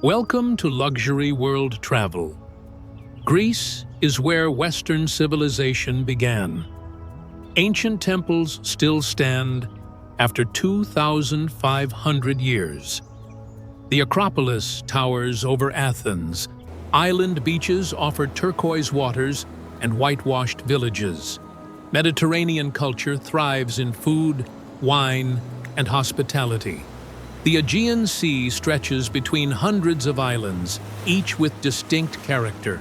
Welcome to Luxury World Travel. Greece is where Western civilization began. Ancient temples still stand after 2,500 years. The acropolis towers over Athens. Island beaches offer turquoise waters and whitewashed villages. Mediterranean culture thrives in food, wine, and hospitality. The Aegean Sea stretches between hundreds of islands, each with distinct character.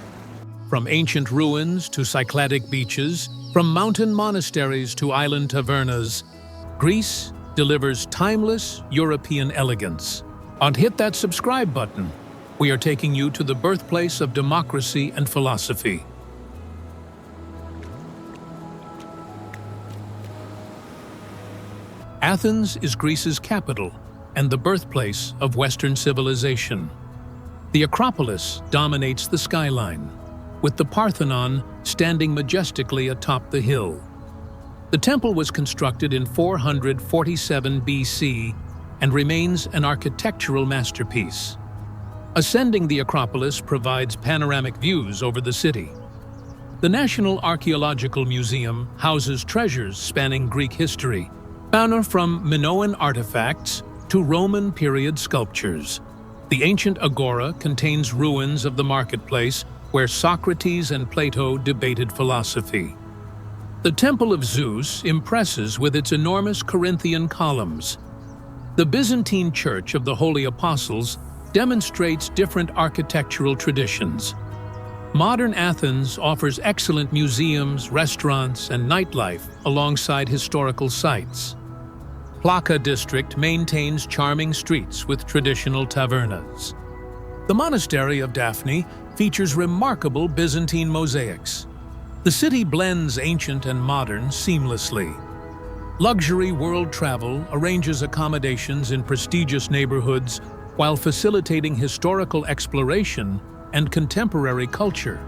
From ancient ruins to Cycladic beaches, from mountain monasteries to island tavernas, Greece delivers timeless European elegance. And hit that subscribe button. We are taking you to the birthplace of democracy and philosophy. Athens is Greece's capital and the birthplace of Western civilization. The Acropolis dominates the skyline, with the Parthenon standing majestically atop the hill. The temple was constructed in 447 BC and remains an architectural masterpiece. Ascending the Acropolis provides panoramic views over the city. The National Archaeological Museum houses treasures spanning Greek history, from Minoan artifacts to Roman period sculptures. The ancient agora contains ruins of the marketplace where Socrates and Plato debated philosophy. The Temple of Zeus impresses with its enormous Corinthian columns. The Byzantine Church of the Holy Apostles demonstrates different architectural traditions. Modern Athens offers excellent museums, restaurants, and nightlife alongside historical sites. Plaka district maintains charming streets with traditional tavernas. The monastery of Daphne features remarkable Byzantine mosaics. The city blends ancient and modern seamlessly. Luxury World Travel arranges accommodations in prestigious neighborhoods while facilitating historical exploration and contemporary culture.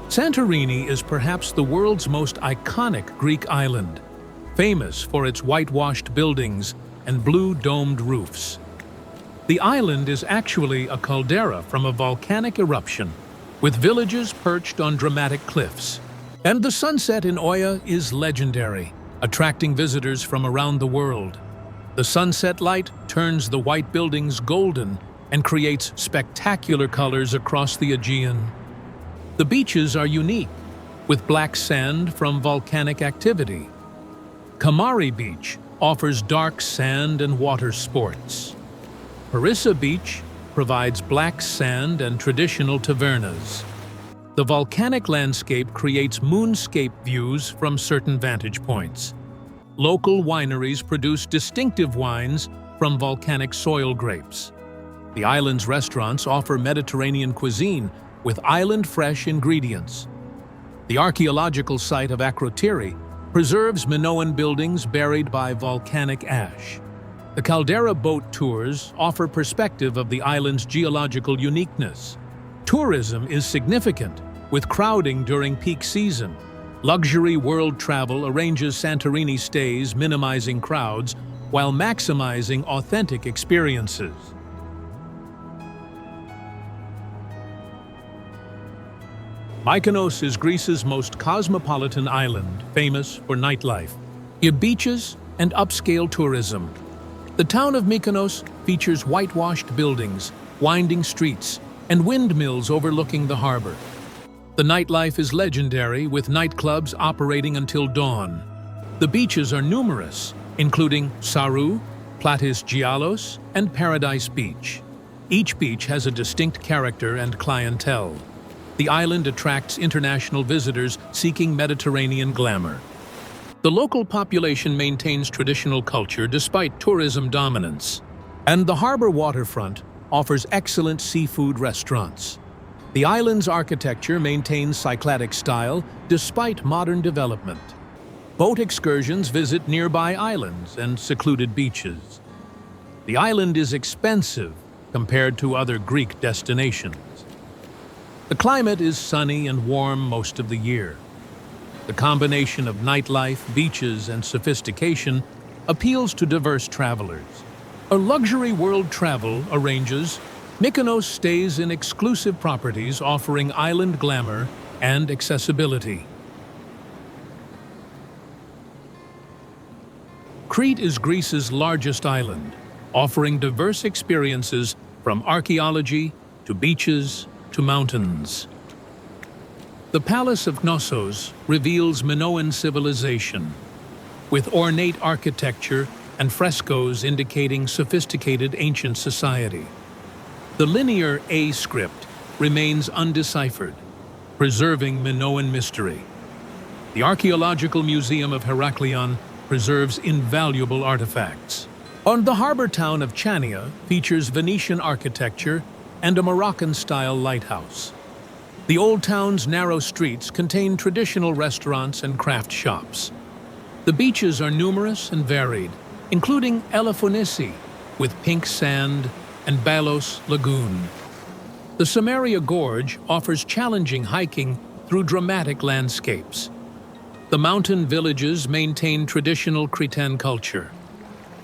Santorini is perhaps the world's most iconic Greek island, famous for its whitewashed buildings and blue domed roofs. The island is actually a caldera from a volcanic eruption, with villages perched on dramatic cliffs. And the sunset in Oia is legendary, attracting visitors from around the world. The sunset light turns the white buildings golden and creates spectacular colors across the Aegean. The beaches are unique, with black sand from volcanic activity. Kamari Beach offers dark sand and water sports. Parissa Beach provides black sand and traditional tavernas. The volcanic landscape creates moonscape views from certain vantage points. Local wineries produce distinctive wines from volcanic soil grapes. The island's restaurants offer Mediterranean cuisine with island-fresh ingredients. The archaeological site of CRETE preserves Minoan buildings buried by volcanic ash. The caldera boat tours offer perspective of the island's geological uniqueness. Tourism is significant, with crowding during peak season. Luxury World Travel arranges Santorini stays, minimizing crowds while maximizing authentic experiences. MYKONOS is Greece's most cosmopolitan island, famous for nightlife, beaches, and upscale tourism. The town of Mykonos features whitewashed buildings, winding streets, and windmills overlooking the harbor. The nightlife is legendary, with nightclubs operating until dawn. The beaches are numerous, including Sarou, Platis Gialos, and Paradise Beach. Each beach has a distinct character and clientele. The island attracts international visitors seeking Mediterranean glamour. The local population maintains traditional culture despite tourism dominance. And the harbor waterfront offers excellent seafood restaurants. The island's architecture maintains Cycladic style despite modern development. Boat excursions visit nearby islands and secluded beaches. The island is expensive compared to other Greek destinations. The climate is sunny and warm most of the year. The combination of nightlife, beaches, and sophistication appeals to diverse travelers. A luxury world travel arranges. Mykonos stays in exclusive properties offering island glamour and accessibility. Crete is Greece's largest island, offering diverse experiences from archaeology to beaches to mountains. The Palace of Knossos reveals Minoan civilization, with ornate architecture and frescoes indicating sophisticated ancient society. The linear A script remains undeciphered, preserving Minoan mystery. The Archaeological Museum of Heraklion preserves invaluable artifacts. The harbor town of Chania features Venetian architecture and a Moroccan-style lighthouse. The old town's narrow streets contain traditional restaurants and craft shops. The beaches are numerous and varied, including Peloponnese, with pink sand, and Balos Lagoon. The Samaria Gorge offers challenging hiking through dramatic landscapes. The mountain villages maintain traditional Cretan culture.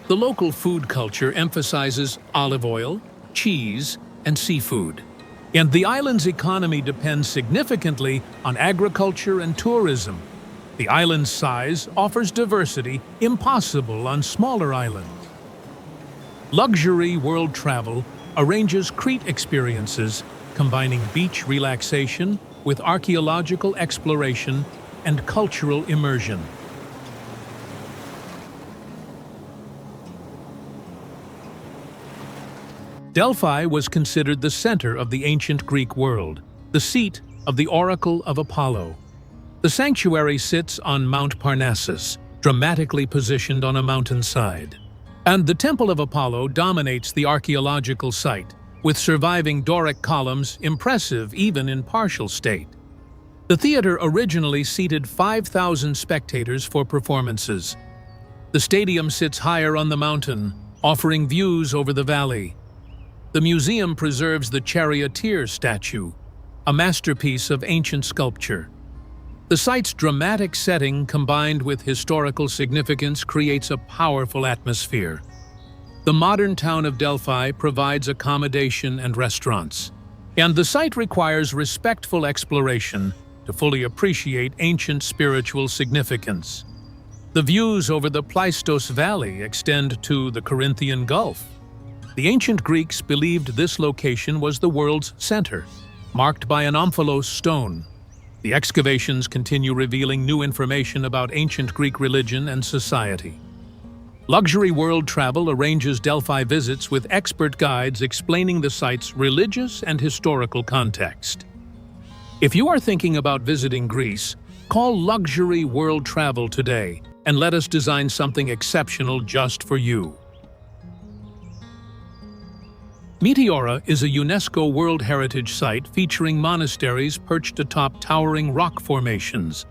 The local food culture emphasizes olive oil, cheese, and seafood. And the island's economy depends significantly on agriculture and tourism. The island's size offers diversity impossible on smaller islands. Luxury world travel arranges Crete experiences, combining beach relaxation with archaeological exploration and cultural immersion. Delphi was considered the center of the ancient Greek world, the seat of the Oracle of Apollo. The sanctuary sits on Mount Parnassus, dramatically positioned on a mountainside. And the Temple of Apollo dominates the archaeological site, with surviving Doric columns impressive even in partial state. The theater originally seated 5,000 spectators for performances. The stadium sits higher on the mountain, offering views over the valley. The museum preserves the charioteer statue, a masterpiece of ancient sculpture. The site's dramatic setting combined with historical significance creates a powerful atmosphere. The modern town of Delphi provides accommodation and restaurants, and the site requires respectful exploration to fully appreciate ancient spiritual significance. The views over the Pleistos Valley extend to the Corinthian Gulf. The ancient Greeks believed this location was the world's center, marked by an omphalos stone. The excavations continue revealing new information about ancient Greek religion and society. Luxury world travel arranges Delphi visits with expert guides explaining the site's religious and historical context. If you are thinking about visiting Greece, call Luxury World Travel today and let us design something exceptional just for you. METEORA is a UNESCO World Heritage Site featuring monasteries perched atop towering rock formations.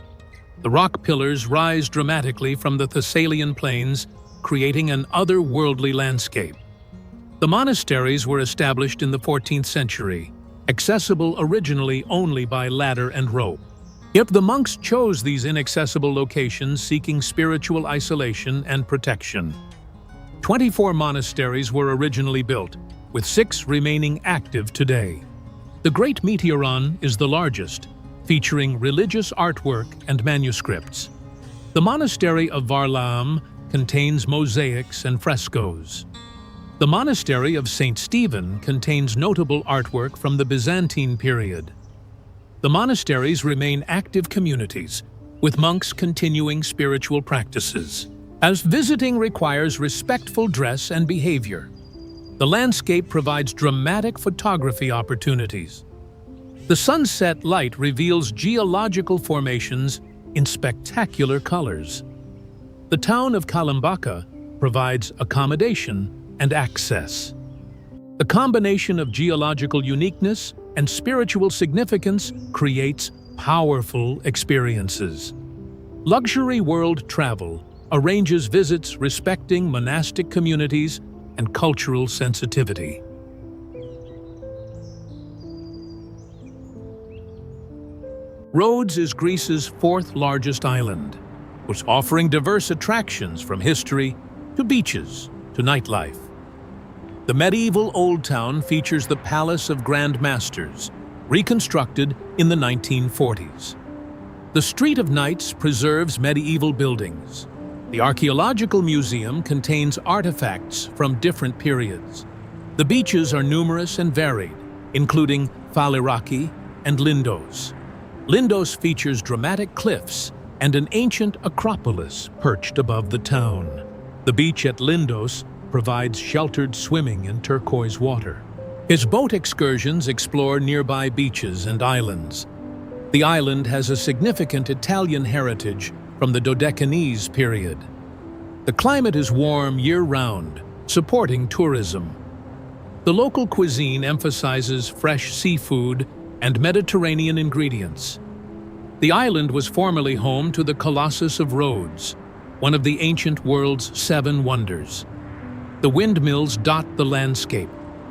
The rock pillars rise dramatically from the Thessalian plains, creating an otherworldly landscape. The monasteries were established in the 14th century, accessible originally only by ladder and rope. Yet the monks chose these inaccessible locations seeking spiritual isolation and protection. 24 monasteries were originally built, with 6 remaining active today. The Great Meteoron is the largest, featuring religious artwork and manuscripts. The monastery of Varlaam contains mosaics and frescoes. The monastery of St. Stephen contains notable artwork from the Byzantine period. The monasteries remain active communities, with monks continuing spiritual practices, as visiting requires respectful dress and behavior. The landscape provides dramatic photography opportunities. The sunset light reveals geological formations in spectacular colors. The town of Kalambaka provides accommodation and access. The combination of geological uniqueness and spiritual significance creates powerful experiences. Luxury world travel arranges visits respecting monastic communities and cultural sensitivity. Rhodes is Greece's 4th largest island, which offering diverse attractions from history to beaches to nightlife. The medieval Old Town features the Palace of Grand Masters, reconstructed in the 1940s. The Street of Knights preserves medieval buildings. The Archaeological Museum contains artifacts from different periods. The beaches are numerous and varied, including Phaleraki and Lindos. Lindos features dramatic cliffs and an ancient acropolis perched above the town. The beach at Lindos provides sheltered swimming in turquoise water. His boat excursions explore nearby beaches and islands. The island has a significant Italian heritage from the Dodecanese period. The climate is warm year-round, supporting tourism. The local cuisine emphasizes fresh seafood and Mediterranean ingredients. The island was formerly home to the Colossus of Rhodes, one of the ancient world's 7 wonders. The windmills dot the landscape,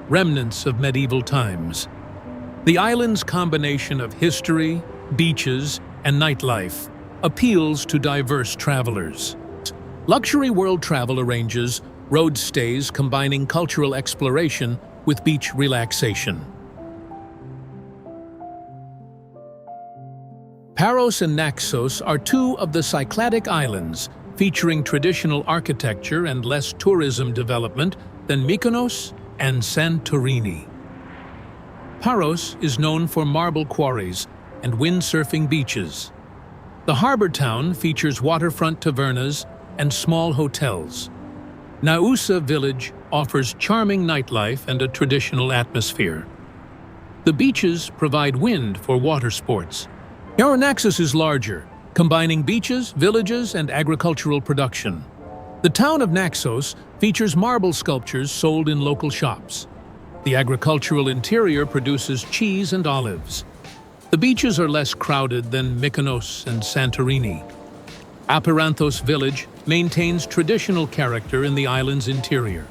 remnants of medieval times. The island's combination of history, beaches, and nightlife appeals to diverse travelers. Luxury World Travel arranges road stays combining cultural exploration with beach relaxation. Paros and Naxos are 2 of the Cycladic islands, featuring traditional architecture and less tourism development than MYKONOS and Santorini. Paros is known for marble quarries and windsurfing beaches. The harbor town features waterfront tavernas and small hotels. Naousa village offers charming nightlife and a traditional atmosphere. The beaches provide wind for water sports. Naxos is larger, combining beaches, villages, and agricultural production. The town of Naxos features marble sculptures sold in local shops. The agricultural interior produces cheese and olives. The beaches are less crowded than Mykonos and Santorini. Aperanthos village maintains traditional character in the island's interior.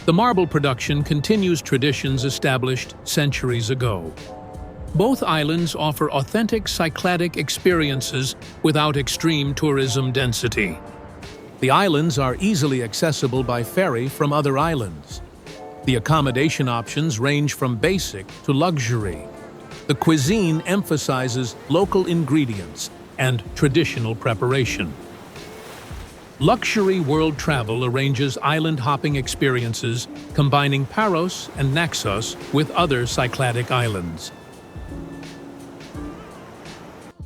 The marble production continues traditions established centuries ago. Both islands offer authentic Cycladic experiences without extreme tourism density. The islands are easily accessible by ferry from other islands. The accommodation options range from basic to luxury. The cuisine emphasizes local ingredients and traditional preparation. Luxury World Travel arranges island-hopping experiences combining Paros and Naxos with other Cycladic islands.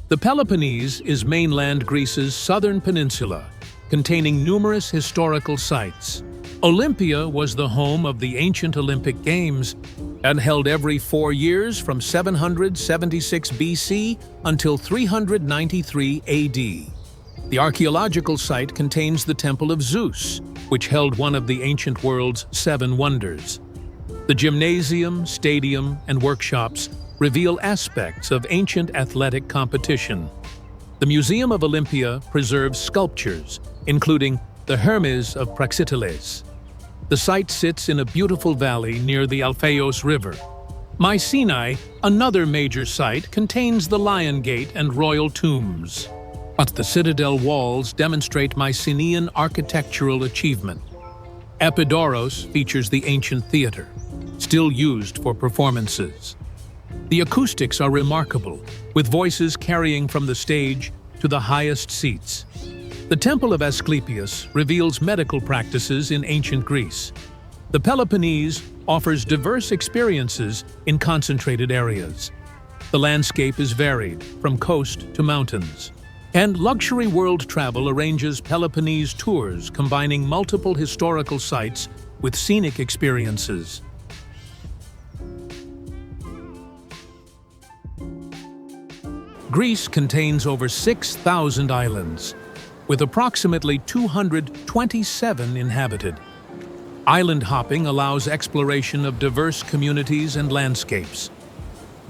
The Peloponnese is mainland Greece's southern peninsula, containing numerous historical sites. Olympia was the home of the ancient Olympic Games and held every 4 years from 776 BC until 393 AD. The archaeological site contains the Temple of Zeus, which held one of the ancient world's 7 wonders. The gymnasium, stadium, and workshops reveal aspects of ancient athletic competition. The Museum of Olympia preserves sculptures, including the Hermes of Praxiteles. The site sits in a beautiful valley near the Alpheos River. Mycenae, another major site, contains the Lion Gate and royal tombs. But the citadel walls demonstrate Mycenaean architectural achievement. Epidaurus features the ancient theater, still used for performances. The acoustics are remarkable, with voices carrying from the stage to the highest seats. The Temple of Asclepius reveals medical practices in ancient Greece. The Peloponnese offers diverse experiences in concentrated areas. The landscape is varied, from coast to mountains. And Luxury World Travel arranges Peloponnese tours combining multiple historical sites with scenic experiences. Greece contains over 6,000 islands, with approximately 227 inhabited. Island hopping allows exploration of diverse communities and landscapes.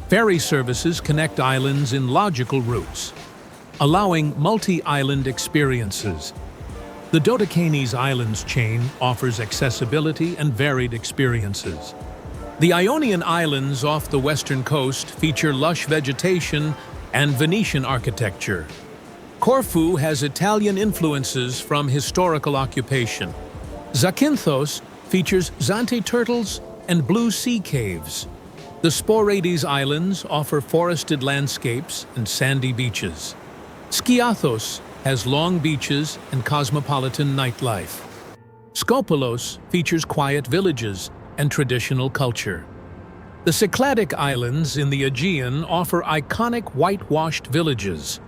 Ferry services connect islands in logical routes, allowing multi-island experiences. The Dodecanese Islands chain offers accessibility and varied experiences. The Ionian Islands off the western coast feature lush vegetation and Venetian architecture. Corfu has Italian influences from historical occupation. Zakynthos features Zante turtles and blue sea caves. The Sporades Islands offer forested landscapes and sandy beaches. Skiathos has long beaches and cosmopolitan nightlife. Skopelos features quiet villages and traditional culture. The Cycladic Islands in the Aegean offer iconic whitewashed villages.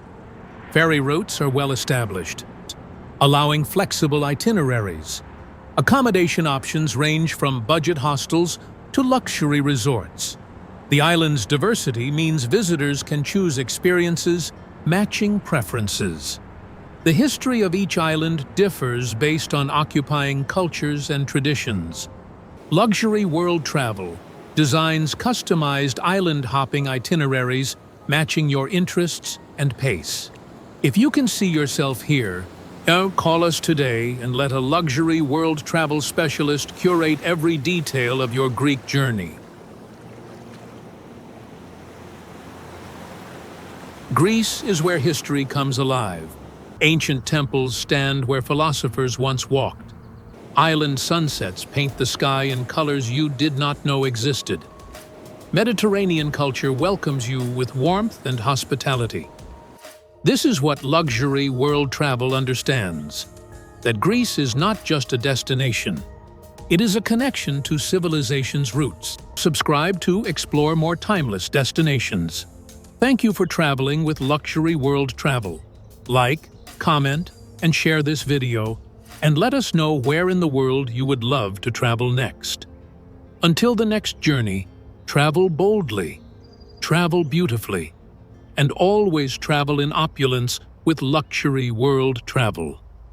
Ferry routes are well established, allowing flexible itineraries. Accommodation options range from budget hostels to luxury resorts. The island's diversity means visitors can choose experiences matching preferences. The history of each island differs based on occupying cultures and traditions. Luxury World Travel designs customized island-hopping itineraries matching your interests and pace. If you can see yourself here, call us today and let a luxury world travel specialist curate every detail of your Greek journey. Greece is where history comes alive. Ancient temples stand where philosophers once walked. Island sunsets paint the sky in colors you did not know existed. Mediterranean culture welcomes you with warmth and hospitality. This is what luxury world travel understands, that Greece is not just a destination. It is a connection to civilization's roots. Subscribe to explore more timeless destinations. Thank you for traveling with Luxury World Travel. Like, comment, and share this video, and let us know where in the world you would love to travel next. Until the next journey, travel boldly, travel beautifully, and always travel in opulence with Luxury World Travel.